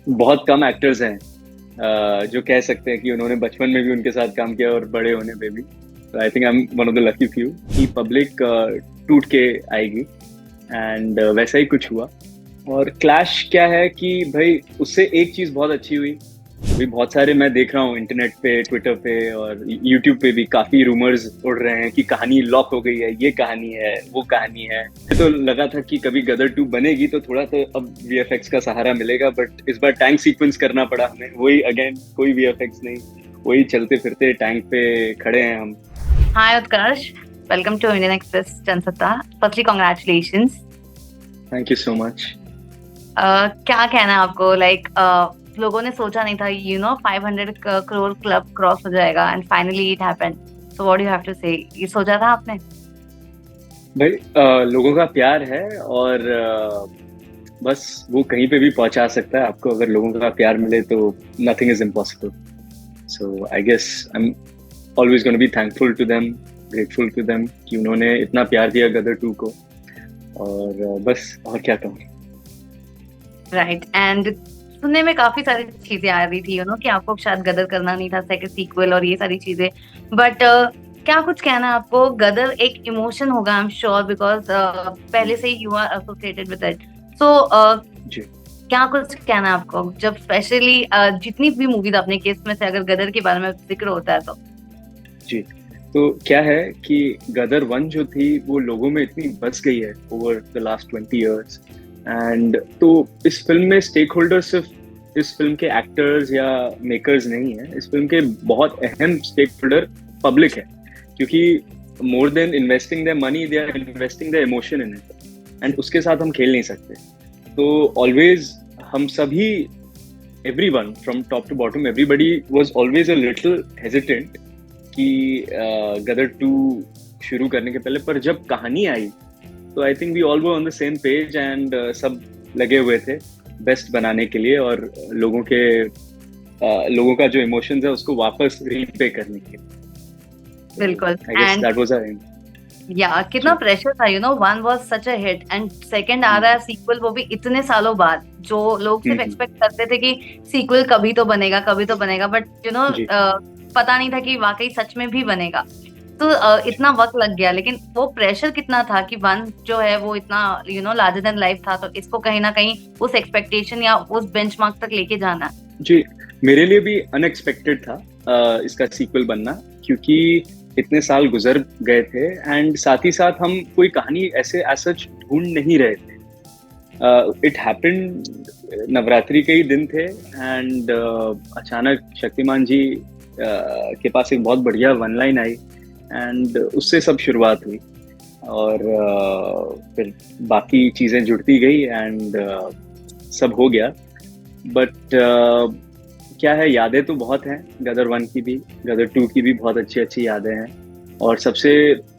बहुत कम एक्टर्स हैं जो कह सकते हैं कि उन्होंने बचपन में भी उनके साथ काम किया और बड़े होने पे भी। तो I think I am one of the lucky few कि पब्लिक टूट के आएगी। एंड वैसा ही कुछ हुआ। और क्लैश क्या है कि भाई उससे एक चीज बहुत अच्छी हुई। अभी बहुत सारे मैं देख रहा हूँ इंटरनेट पे, ट्विटर पे और यूट्यूब पे भी काफी रूमर्स उड़ रहे हैं कि कहानी लॉक हो गई है, ये कहानी है, वो कहानी है। तो लगा था कि कभी गदर 2 बनेगी तो थोड़ा तो अब वीएफएक्स का सहारा मिलेगा, बट इस बार टैंक सीक्वेंस करना पड़ा हमें। वही अगेन, कोई वीएफएक्स नहीं, वही चलते फिरते टैंक पे खड़े हैं हम। Hi Utkarsh, welcome to Indian Express Jansatta. Firstly, congratulations. Thank you so much. क्या कहना है आपको लोगों ने सोचा नहीं था 500 करोड़ क्लब क्रॉस हो जाएगा and finally it happened. So what do you have to say? ये सोचा था आपने? भाई लोगों का प्यार है और बस वो कहीं पे भी पहुंचा सकता है आपको। अगर लोगों का प्यार मिले तो nothing is impossible. So I guess I am always gonna be thankful to them, grateful to them कि उन्होंने इतना प्यार दिया गदर 2 को। और बस और क्या कहूँ। राइट. एंड सुनने में काफी सारी चीजें आ रही थी कि आपको शायद गदर करना नहीं था, सेकंड सीक्वल और ये सारी चीजें. बट क्या कुछ कहना है आपको? गदर एक इमोशन होगा, आई एम श्योर, बिकॉज पहले से ही you are associated with it. So ji क्या कुछ कहना है आपको जब स्पेशली जितनी भी मूवीज आपने केस में से अगर गदर के बारे में जिक्र होता है तो? जी। तो क्या है कि गदर 1 जो थी वो लोगों में इतनी बस गई है over the last 20 years। And तो इस फिल्म में स्टेक होल्डर सिर्फ इस फिल्म के एक्टर्स या मेकर्स नहीं है। इस फिल्म के बहुत अहम स्टेक होल्डर पब्लिक है, क्योंकि more than investing their money they are investing their emotion in it. And उसके साथ हम खेल नहीं सकते। तो ऑलवेज हम सभी, everyone from top to bottom, everybody was always a little hesitant कि गदर 2 शुरू करने के पहले। पर जब कहानी आई तो I think we all were on the same page and सब लगे हुए थे बेस्ट बनाने के लिए और लोगों का जो इमोशंस है उसको वापस रीपे करने के लिए। बिल्कुल. I guess and that was our aim. या कितना प्रेशर था, one was such a hit and second आ रहा है सीक्वल, वो भी इतने सालों बाद. जो लोग सिर्फ हम्म। एक्सपेक्ट करते थे कि सीक्वल कभी तो बनेगा, कभी तो बनेगा, बट जी पता नहीं था कि वाकई सच में भी बनेगा. तो इतना वक्त लग गया, लेकिन वो प्रेशर कितना था कि वन जो है वो इतना लार्जर देन लाइफ था, तो इसको कहीं ना कहीं उस एक्सपेक्टेशन या उस बेंचमार्क तक लेके जाना है. जी। मेरे लिए भी अनएक्सपेक्टेड था इसका सीक्वल बनना, क्योंकि इतने साल गुजर गए थे एंड साथ ही साथ हम कोई कहानी ऐसे सच ढूंढ नहीं रहे थे। इट हैपेंड, नवरात्रि के ही दिन थे एंड अचानक शक्तिमान जी के पास एक बहुत बढ़िया वन लाइन आई एंड उससे सब शुरुआत हुई। और फिर बाकी चीजें जुड़ती गई एंड सब हो गया। बट क्या है, यादें तो बहुत हैं गदर 1 की भी, गदर 2 की भी बहुत अच्छी अच्छी यादें हैं। और सबसे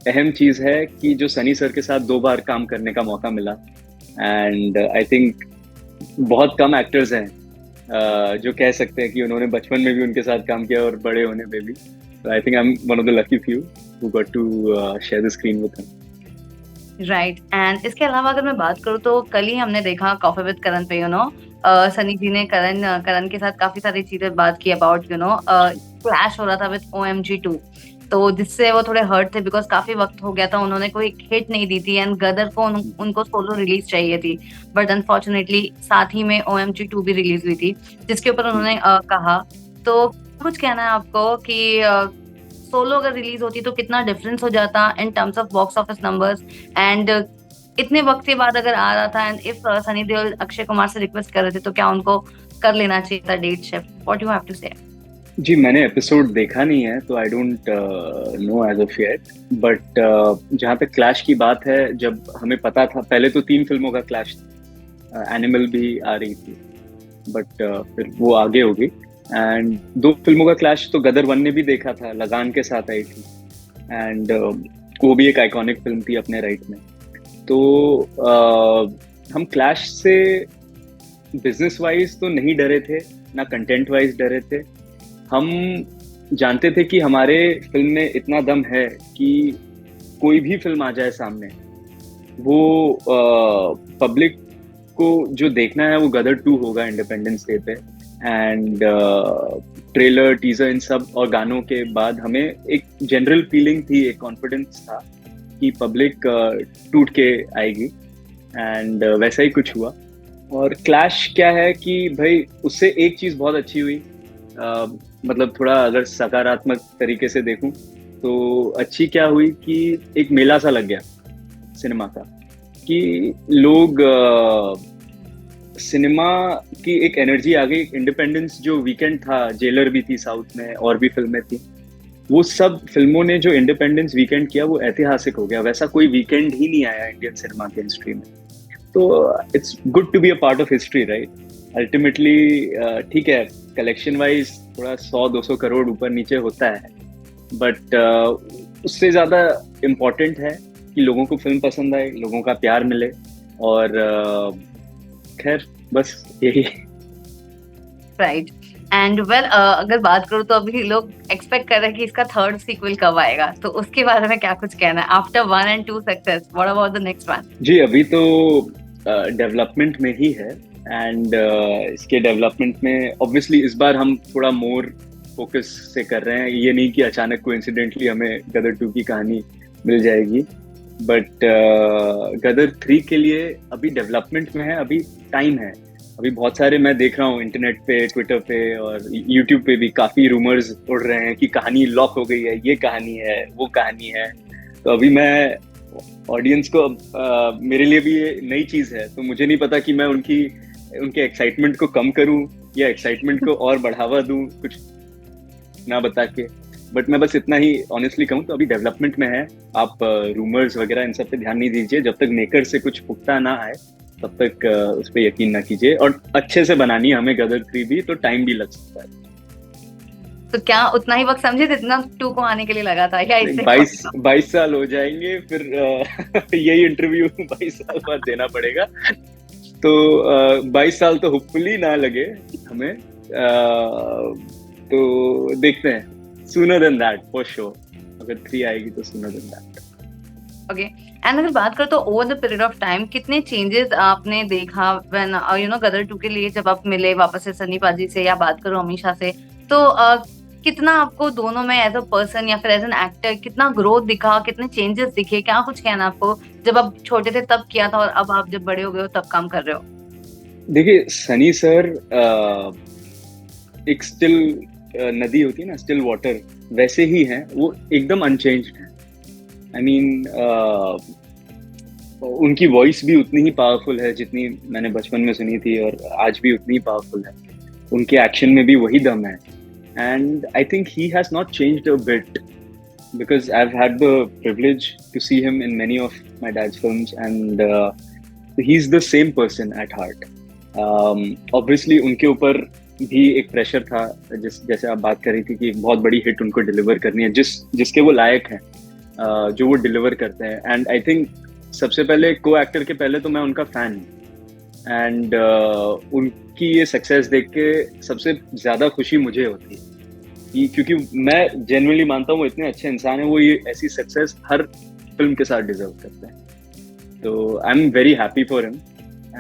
अहम चीज है कि जो सनी सर के साथ 2 बार काम करने का मौका मिला। एंड आई थिंक बहुत कम एक्टर्स हैं जो कह सकते हैं कि उन्होंने बचपन में भी उनके साथ काम किया और बड़े होने पे भी। तो I think I am one of the lucky few who got to share the screen with him. Right. And इसके अलावा अगर मैं बात करूँ तो कल ही हमने देखा कॉफी विद करण पे सनी जी ने करण के साथ काफी सारी चीजें बात की अबाउट क्लैश हो रहा था विद OMG 2. तो जिससे वो थोड़े हर्ट थे बिकॉज काफी वक्त हो गया था, उन्होंने कोई हिट नहीं दी थी एंड गदर को उनको सोलो रिलीज चाहिए थी. बट अनफॉर्चुनेटली साथ ही में OMG 2 भी रिलीज हुई थी, जिसके ऊपर उन्होंने कहा. तो कुछ कहना है आपको कि सोलो अगर रिलीज होती तो कितना डिफरेंस हो जाता in terms of box office numbers? And इतने वक्त के बाद अगर आ रहा था एंड इफ सनी देओल अक्षय कुमार से रिक्वेस्ट कर रहे थे तो क्या उनको कर लेना चाहिए था date shift? What you have to say? जी, मैंने एपिसोड देखा नहीं है तो I don't know as of yet. But जहाँ तक क्लैश की बात है, जब हमें पता था, पहले तो 3 फिल्मों का क्लैश था, एनिमल भी आ रही थी बट फिर वो आगे होगी। एंड 2 फिल्मों का क्लैश तो गदर 1 ने भी देखा था, लगान के साथ आई थी एंड वो भी एक आइकॉनिक फिल्म थी अपने राइट में। तो हम क्लैश से बिजनेस वाइज तो नहीं डरे थे, ना कंटेंट वाइज डरे थे। हम जानते थे कि हमारे फिल्म में इतना दम है कि कोई भी फिल्म आ जाए सामने, वो पब्लिक को जो देखना है वो गदर 2 होगा इंडिपेंडेंस डे पे। एंड ट्रेलर, टीजर, इन सब और गानों के बाद हमें एक जनरल फीलिंग थी, एक कॉन्फिडेंस था कि पब्लिक टूट के आएगी। एंड वैसा ही कुछ हुआ। और क्लैश क्या है कि भाई उससे एक चीज बहुत अच्छी हुई, मतलब थोड़ा अगर सकारात्मक तरीके से देखूं तो अच्छी क्या हुई कि एक मेला सा लग गया सिनेमा का, कि लोग सिनेमा की एक एनर्जी आ गई। इंडिपेंडेंस जो वीकेंड था, जेलर भी थी साउथ में और भी फिल्में थी, वो सब फिल्मों ने जो इंडिपेंडेंस वीकेंड किया वो ऐतिहासिक हो गया। वैसा कोई वीकेंड ही नहीं आया इंडियन सिनेमा के हिस्ट्री में। तो it's good to be a part of history, right. Ultimately ठीक है, कलेक्शन वाइज थोड़ा 100-200 करोड़ ऊपर नीचे होता है, बट उससे ज्यादा इम्पोर्टेंट है कि लोगों को फिल्म पसंद आए, लोगों का प्यार मिले। और खैर बस यही। राइट। एंड वेल, अगर बात करूँ तो अभी लोग एक्सपेक्ट कर रहे हैं कि इसका थर्ड सीक्वल कब आएगा, तो उसके बारे में क्या कुछ कहना है? After 1 and 2 success, what about the next one? जी, अभी तो डेवलपमेंट में ही है। एंड इसके डेवलपमेंट में ऑब्वियसली इस बार हम थोड़ा मोर फोकस से कर रहे हैं। ये नहीं कि अचानक कोइंसिडेंटली हमें गदर 2 की कहानी मिल जाएगी, बट गदर 3 के लिए अभी डेवलपमेंट में है, अभी टाइम है। अभी बहुत सारे मैं देख रहा हूँ इंटरनेट पे, ट्विटर पे और यूट्यूब पे भी काफी रूमर्स उड़ रहे हैं कि कहानी लॉक हो गई है, ये कहानी है, वो कहानी है। तो अभी मैं ऑडियंस को मेरे लिए भी ये नई चीज है, तो मुझे नहीं पता कि मैं उनके एक्साइटमेंट को कम करूं या एक्साइटमेंट को और बढ़ावा दूं कुछ ना बता के। बट मैं बस इतना ही ऑनेस्टली कहूँ तो अभी डेवलपमेंट में है। आप रूमर्स वगैरह इन सब पे ध्यान नहीं दीजिए। जब तक मेकर से कुछ पुख्ता ना आए तब तक उस पर यकीन ना कीजिए। और अच्छे से बनानी है हमें गदर 3 भी, तो टाइम भी लग सकता है। तो क्या उतना ही वक्त समझे जितना 2 को आने के लिए लगा था, या इससे 22 साल हो जाएंगे फिर यही इंटरव्यू 22 साल बाद देना पड़ेगा। तो 22 साल तो होपफुली ना लगे हमें। तो देखते हैं, sooner than that for sure. अगर 3 आएगी तो sooner than that. Okay. And अगर बात करो तो over the period of time कितने चेंजेस आपने देखा व्हेन गदर 2 के लिए जब आप मिले वापस से सन्नी पाजी से, या बात करो अमीषा से, तो कितना आपको दोनों में एज अ पर्सन या फिर एज एन एक्टर कितना ग्रोथ दिखा, कितने चेंजेस दिखे? क्या कुछ कहना आपको, जब आप छोटे थे तब किया था और अब आप जब बड़े हो गए हो तब काम कर रहे हो? देखिए, सनी सर एक स्टिल नदी होती है ना, स्टिल वाटर, वैसे ही है वो, एकदम अनचेंज्ड है। आई मीन उनकी वॉइस भी उतनी ही पावरफुल है जितनी मैंने बचपन में सुनी थी, और आज भी उतनी ही पावरफुल है। उनके एक्शन में भी वही दम है। And I think he has not changed a bit, because I've had the privilege to see him in many of my dad's films, and he's the same person at heart. Obviously उनके ऊपर भी एक pressure था, जैसे आप बात कर रही थी कि एक बहुत बड़ी हिट उनको डिलीवर करनी है, जिसके वो लायक हैं, जो वो डिलीवर करते हैं। एंड आई थिंक सबसे पहले को एक्टर के पहले तो मैं उनका फैन हूँ। एंड उनकी ये सक्सेस देख के सबसे ज्यादा खुशी मुझे होती है, क्योंकि मैं जेन्युइनली मानता हूँ वो इतने अच्छे इंसान हैं, वो ये ऐसी सक्सेस हर फिल्म के साथ डिजर्व करते हैं। तो I am very happy for him,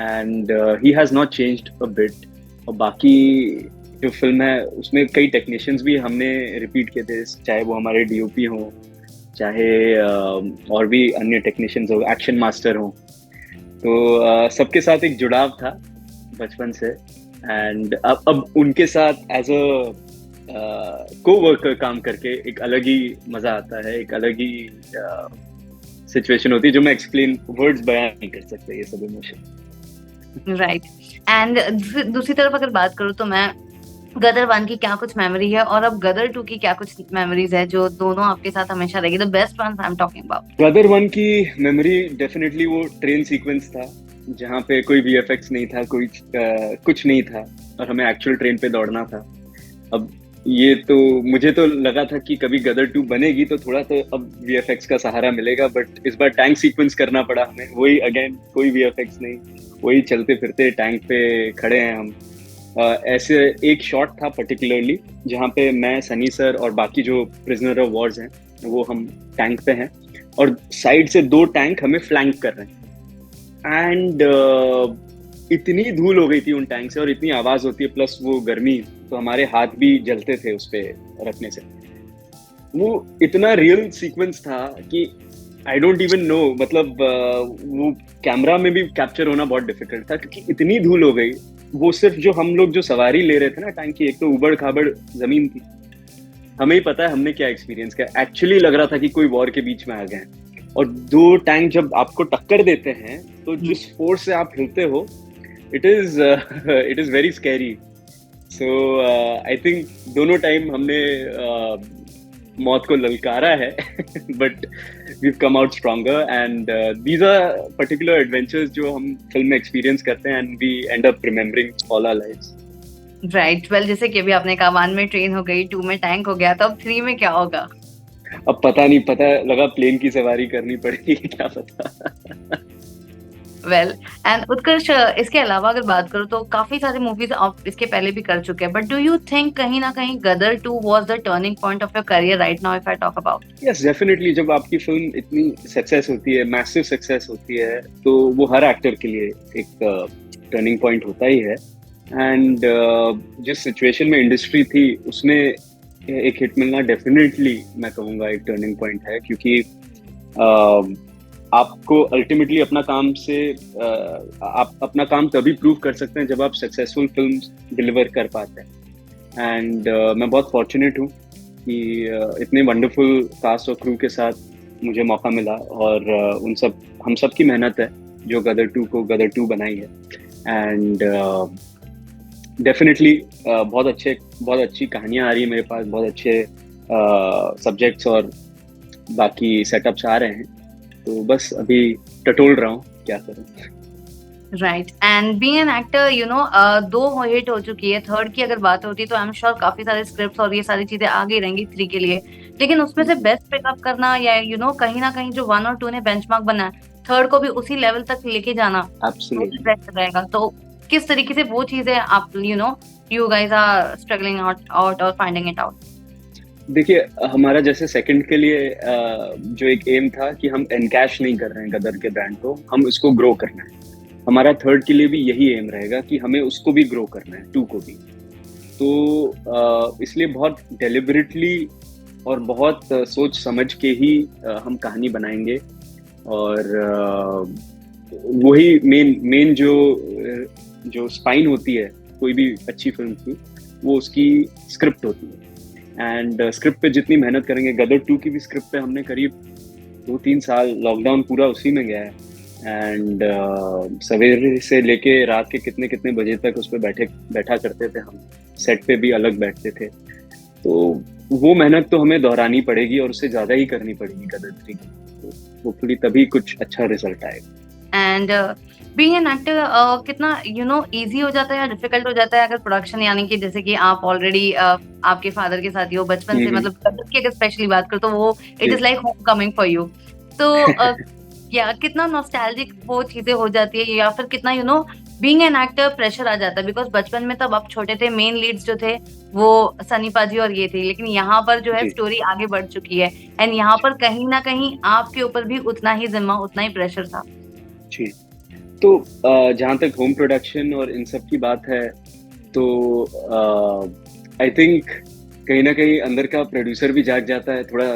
and he has not changed a bit. और बाकी जो फिल्म है उसमें कई टेक्नीशियंस भी हमने रिपीट किए थे, चाहे वो हमारे डीओपी हो, चाहे और भी अन्य टेक्नीशियंस हो, एक्शन मास्टर हो। तो सबके साथ एक जुड़ाव था बचपन से। एंड अब उनके साथ एज अ को-वर्कर काम करके एक अलग ही मजा आता है, एक अलग ही सिचुएशन होती है जो मैं एक्सप्लेन वर्ड्स बयान नहीं कर सकते, ये सब इमोशन। राइट। एंड दूसरी तरफ अगर बात करूँ तो मैं गदर 1 की क्या कुछ मेमोरी है और अब गदर 2 की क्या कुछ मेमोरीज है जो दोनों आपके साथ हमेशा रहेगी, the best ones I am talking about? Gadar 1 की मेमोरी डेफिनेटली वो ट्रेन सीक्वेंस था, जहाँ पे कोई वीएफएक्स नहीं था, कोई कुछ नहीं था, और हमें एक्चुअल ट्रेन पे दौड़ना था। अब ये तो मुझे तो लगा था कि कभी गदर 2 बनेगी तो थोड़ा तो अब वीएफएक्स का सहारा मिलेगा, बट इस बार टैंक सीक्वेंस करना पड़ा हमें। वही अगेन, कोई वीएफएक्स नहीं, वही चलते फिरते टैंक पे खड़े हैं हम। ऐसे एक शॉट था पर्टिकुलरली जहाँ पे मैं, सनी सर और बाकी जो प्रिजनर ऑफ वॉर्स हैं वो हम टैंक पे हैं, और साइड से 2 टैंक हमें फ्लैंक कर रहे हैं। एंड इतनी धूल हो गई थी उन टैंक से, और इतनी आवाज होती है, प्लस वो गर्मी, तो हमारे हाथ भी जलते थे उस पे रखने से। वो इतना रियल सीक्वेंस था कि आई डोंट इवन नो, मतलब वो कैमरा में भी कैप्चर होना बहुत डिफिकल्ट था, क्योंकि इतनी धूल हो गई। वो सिर्फ जो हम लोग जो सवारी ले रहे थे ना टैंक की, एक तो उबड़ खाबड़ जमीन थी, हमें ही पता है हमने क्या एक्सपीरियंस किया। एक्चुअली लग रहा था कि कोई वॉर के बीच में आ गए हैं। और दो टैंक जब आपको टक्कर देते हैं, तो जिस फोर्स से आप हिलते हो, it is very scary. So I think दोनों टाइम हमने मौत को ललकारा है, but we come out stronger, and these are particular adventures जो हम फिल्म में एक्सपीरियंस करते हैं, and we end up remembering all our lives. Right, well जैसे कि अभी आपने कहा 1 में ट्रेन हो गई, 2 में टैंक हो गया, तो अब 3 में क्या होगा? अब पता नहीं, पता लगा प्लेन की सवारी करनी पड़ेगी, क्या पता। वेल एंड उत्कर्ष, इसके अलावा अगर बात करूँ तो काफी सारी मूवीज आप इसके पहले भी कर चुके हैं, बट डू यू थिंक कहीं ना कहीं गदर 2 was the turning point of your career right now if I talk about? Yes, definitely. जब आपकी फिल्म इतनी सक्सेस होती है, मैसिव सक्सेस होती है, तो वो हर एक्टर के लिए एक टर्निंग पॉइंट होता ही है। एंड जिस सिचुएशन में इंडस्ट्री थी, उसमें एक हिट मिलना डेफिनेटली मैं कहूँगा एक टर्निंग पॉइंट है, क्योंकि आपको अल्टीमेटली अपना काम से आप अपना काम तभी प्रूव कर सकते हैं जब आप सक्सेसफुल फिल्म डिलीवर कर पाते हैं। एंड मैं बहुत फॉर्चुनेट हूँ कि इतने वंडरफुल कास्ट और क्रू के साथ मुझे मौका मिला, और हम सब की मेहनत है जो गदर 2 को गदर 2 बनाई है। एंड डेफिनेटली बहुत अच्छी कहानियाँ आ रही है मेरे पास, बहुत अच्छे सब्जेक्ट्स और बाकी सेटअप्स आ रहे हैं, तो बस अभी टटोल रहा हूँ, क्या करूँ। Right, and being an actor you know 2 hit हो चुकी है, थर्ड की अगर बात होती तो आई एम श्योर काफी सारे स्क्रिप्ट्स और ये सारी चीजें आगे रहेंगी 3 के लिए, लेकिन उसमें से बेस्ट पिकअप करना या कहीं ना कहीं जो 1 और 2 ने बेंचमार्क बनाया, थर्ड को भी उसी लेवल तक लेके जाना एब्सोल्युटली बेस्ट रहेगा। तो किस तरीके से वो चीजें आप you guys are struggling out और फाइंडिंग इट आउट? देखिए, हमारा जैसे सेकंड के लिए जो एक एम था कि हम एनकैश नहीं कर रहे हैं गदर के ब्रांड को, हम इसको ग्रो करना है। हमारा थर्ड के लिए भी यही एम रहेगा कि हमें उसको भी ग्रो करना है, 2 को भी। तो इसलिए बहुत डेलिबरेटली और बहुत सोच समझ के ही हम कहानी बनाएंगे, और वही मेन जो स्पाइन होती है कोई भी अच्छी फिल्म की, वो उसकी स्क्रिप्ट होती है। एंड स्क्रिप्ट पे जितनी मेहनत करेंगे, गदर 2 की भी स्क्रिप्ट पे हमने करीब 2-3 साल, लॉकडाउन पूरा उसी में गया है। एंड सवेरे से लेके रात के कितने कितने बजे तक उस पर बैठा करते थे हम, सेट पे भी अलग बैठते थे। तो वो मेहनत तो हमें दोहरानी पड़ेगी, और उससे ज़्यादा ही करनी पड़ेगी गदर 3 की, तो होपफुली तभी कुछ अच्छा रिजल्ट आएगा। एंड बीइंग एन एक्टर कितना इजी हो जाता है या डिफिकल्ट हो जाता है अगर प्रोडक्शन, यानी कि जैसे कि आप ऑलरेडी आपके फादर के साथ ही हो बचपन से, मतलब कदर की अगर स्पेशली बात करो तो वो it is like home coming for you, तो या कितना नॉस्टैल्जिक वो चीजें हो जाती है, या फिर कितना बीइंग एन एक्टर प्रेशर आ जाता है, बिकॉज बचपन में तब आप छोटे थे, मेन लीड्स जो थे वो सनी पाजी और ये थे, लेकिन यहाँ पर जो है स्टोरी आगे बढ़ चुकी है, एंड यहाँ पर कहीं ना कहीं आपके ऊपर भी उतना ही जिम्मा, उतना ही प्रेशर था। जी, तो जहाँ तक होम प्रोडक्शन और इन सब की बात है, तो आई थिंक कहीं ना कहीं अंदर का प्रोड्यूसर भी जाग जाता है थोड़ा।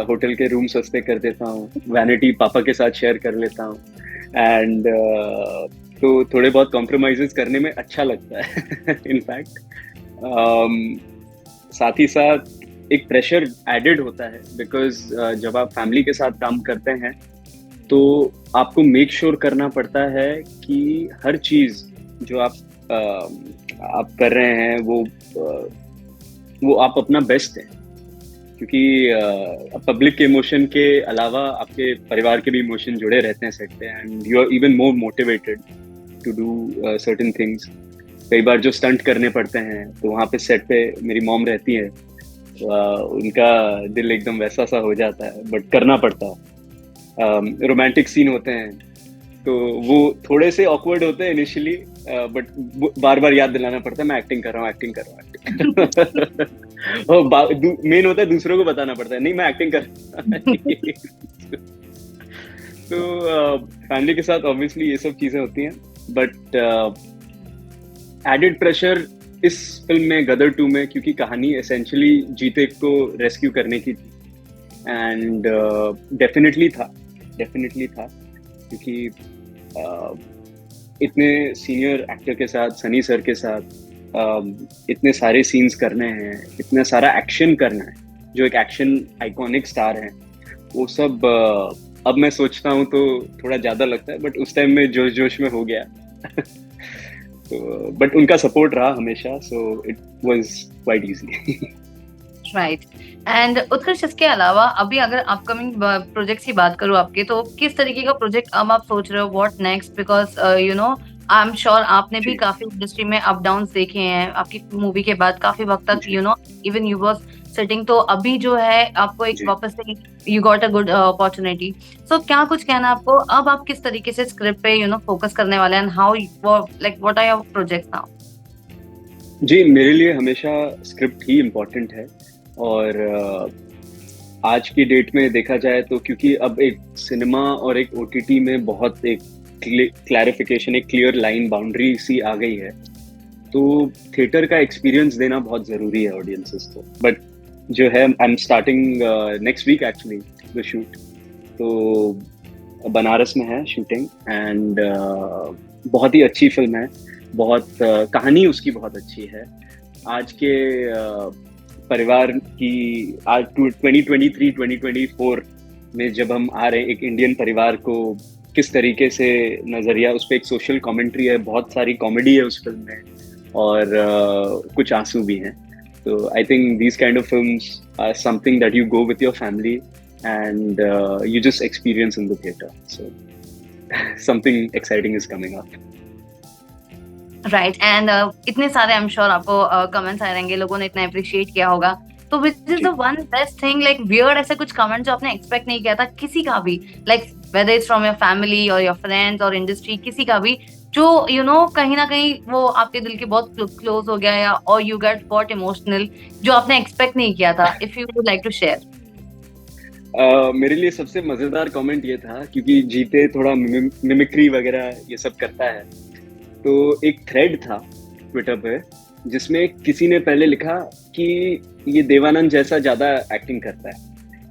होटल के रूम सस्ते कर देता हूँ, वैनिटी पापा के साथ शेयर कर लेता हूँ, एंड तो थोड़े बहुत कॉम्प्रोमाइजेस करने में अच्छा लगता है। इनफैक्ट साथ ही साथ एक प्रेशर एडेड होता है, बिकॉज जब आप फैमिली के साथ काम करते हैं तो आपको मेक श्योर करना पड़ता है कि हर चीज जो आप कर रहे हैं वो आप अपना बेस्ट है, क्योंकि पब्लिक के इमोशन के अलावा आपके परिवार के भी इमोशन जुड़े रहते हैं सेट पे, and you are even more motivated to do certain things. कई बार जो स्टंट करने पड़ते हैं, तो वहाँ पे सेट पे मेरी मॉम रहती है, उनका दिल एकदम वैसा सा हो जाता है, बट करना पड़ता है। रोमांटिक सीन होते हैं तो वो थोड़े से ऑकवर्ड होते हैं इनिशियली, बट बार बार याद दिलाना पड़ता है मैं एक्टिंग कर रहा हूँ। मेन होता है दूसरों को बताना पड़ता है नहीं मैं एक्टिंग कर रहा हूँ। तो फैमिली के साथ ऑब्वियसली ये सब चीजें होती हैं, बट एडेड प्रेशर इस फिल्म में, गदर 2 में, क्योंकि कहानी एसेंशियली जीते को रेस्क्यू करने की थी, एंड डेफिनेटली था क्योंकि इतने सीनियर एक्टर के साथ, सनी सर के साथ इतने सारे सीन्स करने हैं, इतना सारा एक्शन करना है, जो एक एक्शन आइकॉनिक स्टार है, वो सब अब मैं सोचता हूँ तो थोड़ा ज्यादा लगता है, बट उस टाइम में जोश में हो गया। तो बट उनका सपोर्ट रहा हमेशा, so it was quite easy. Right. And Utkarsh, इसके अलावा अभी अगर अपकमिंग प्रोजेक्ट्स की बात करूँ आपके, तो किस तरीके का प्रोजेक्ट अब आप सोच रहे हो, what next? Because you know I am sure आपने भी काफी इंडस्ट्री में अप डाउन देखे हैं आपकी मूवी के बाद, काफी वक्त तक you know even you was sitting, तो अभी जो है आपको एक वापस से you got a good opportunity. So क्या कुछ कहना आपको, अब आप किस तरीके से स्क्रिप्ट पे यू नो फोकस करने वाले हैं, how like what are your projects now? जी, मेरे लिए हमेशा स्क्रिप्ट ही इम्पोर्टेंट है, और आज की डेट में देखा जाए तो क्योंकि अब एक सिनेमा और एक ओटीटी में बहुत एक क्लैरिफिकेशन, एक क्लियर लाइन बाउंड्री सी आ गई है, तो थिएटर का एक्सपीरियंस देना बहुत जरूरी है ऑडियंसेस को। बट जो है, I am starting next week actually the shoot, तो बनारस में है शूटिंग, एंड बहुत ही अच्छी फिल्म है, बहुत कहानी उसकी बहुत अच्छी है। आज के परिवार की, आज 2023-2024 में जब हम आ रहे हैं, एक इंडियन परिवार को किस तरीके से नजरिया, उस पर एक सोशल कमेंट्री है, बहुत सारी कॉमेडी है उस फिल्म में, और कुछ आंसू भी हैं। तो I think these kind of films are something that you go with your family and you just experience in the theatre, so something exciting is coming up. Right. And इतने सारे आई एम श्योर आपको comments आए रहेंगे, लोगों ने इतना appreciate किया होगा, तो which is the one best thing, like weird ऐसे कुछ कमेंट जो आपने एक्सपेक्ट नहीं किया था किसी का भी, like whether it's from your family और योर फ्रेंड्स और इंडस्ट्री, किसी का भी, जो यू नो कहीं ना कहीं वो आपके दिल के बहुत क्लोज हो गया, या और यू गेट गॉट इमोशनल, जो आपने एक्सपेक्ट नहीं किया था, if you would like to share? मेरे लिए सबसे मजेदार कमेंट ये था, क्योंकि जीते थोड़ा मिमिक्री वगैरह ये सब करता है, तो एक थ्रेड था ट्विटर पे जिसमें किसी ने पहले लिखा कि ये देवानंद जैसा ज्यादा एक्टिंग करता है,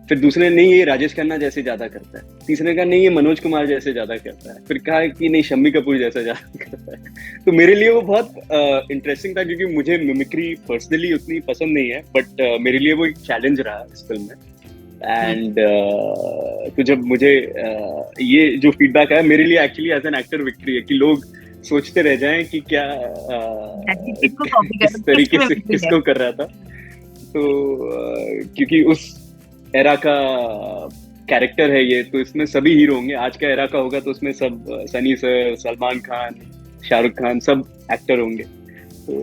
फिर दूसरे ने नहीं ये राजेश खन्ना जैसे ज्यादा करता है, तीसरे का नहीं ये मनोज कुमार जैसे ज्यादा करता है, फिर कहा कि नहीं शम्मी कपूर जैसा ज्यादा करता है। तो मेरे लिए वो बहुत इंटरेस्टिंग था, क्योंकि मुझे मिमिक्री पर्सनली उतनी पसंद नहीं है, बट मेरे लिए वो एक चैलेंज रहा इस फिल्म में। एंड तो जब मुझे ये जो फीडबैक आया, मेरे लिए actually as an actor victory है कि लोग सोचते रह जाएं कि क्या इस तरीके से किसको कर रहा था। तो क्योंकि उस एरा का कैरेक्टर है ये, तो इसमें सभी हीरो होंगे, आज का एरा का होगा तो उसमें सब सनी सर, सलमान खान, शाहरुख खान, सब एक्टर होंगे। तो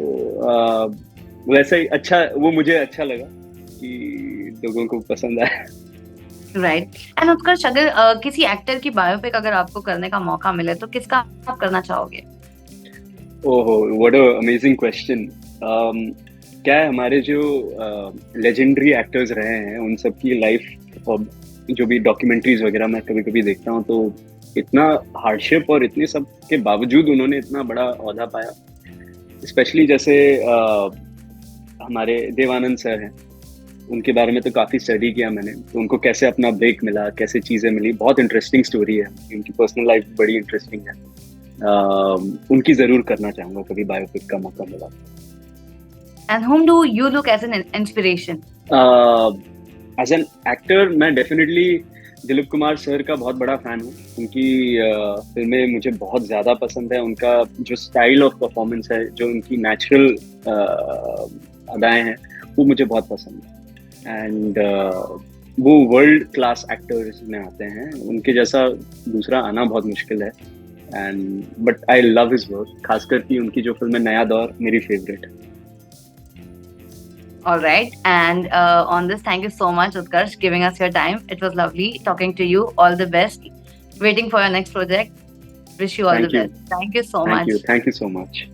वैसा ही अच्छा, वो मुझे अच्छा लगा कि लोगों को पसंद आया। राइट। एंड उत्कर्ष, अगर किसी एक्टर की बायोपिक अगर आपको करने का मौका मिले तो किसका आप करना चाहोगे? ओहो, व्हाट अ अमेजिंग क्वेश्चन। क्या है, हमारे जो लेजेंडरी एक्टर्स रहे हैं उन सब की लाइफ, और जो भी डॉक्यूमेंट्रीज वगैरह मैं कभी कभी देखता हूँ, तो इतना हार्डशिप और इतने सब के बावजूद उन्होंने इतना बड़ा ओहदा पाया। स्पेशली जैसे हमारे देवानंद सर हैं, उनके बारे में तो काफ़ी स्टडी किया मैंने, तो उनको कैसे अपना ब्रेक मिला, कैसे चीज़ें मिली, बहुत इंटरेस्टिंग स्टोरी है, उनकी पर्सनल लाइफ बड़ी इंटरेस्टिंग है। उनकी ज़रूर करना चाहूँगा कभी बायोपिक का मौका मिला। And whom do you look as an inspiration? As an actor, मैं डेफिनेटली दिलीप कुमार सर का बहुत बड़ा फैन हूँ। उनकी फिल्में मुझे बहुत ज़्यादा पसंद है, उनका जो स्टाइल ऑफ परफॉर्मेंस है, जो उनकी नेचुरल अदाएँ हैं, वो मुझे बहुत पसंद है। एंड वो वर्ल्ड क्लास एक्टर्स में आते हैं, उनके जैसा दूसरा आना बहुत मुश्किल है। And but I love his work, खासकर कि उनकी जो फिल्म है नया दौर मेरी फेवरेट है। All right, and on this, thank you so much, Utkarsh, giving us your time. It was lovely talking to you. All the best. Waiting for your next project. Wish you all the best. Thank you so much. Thank you so much.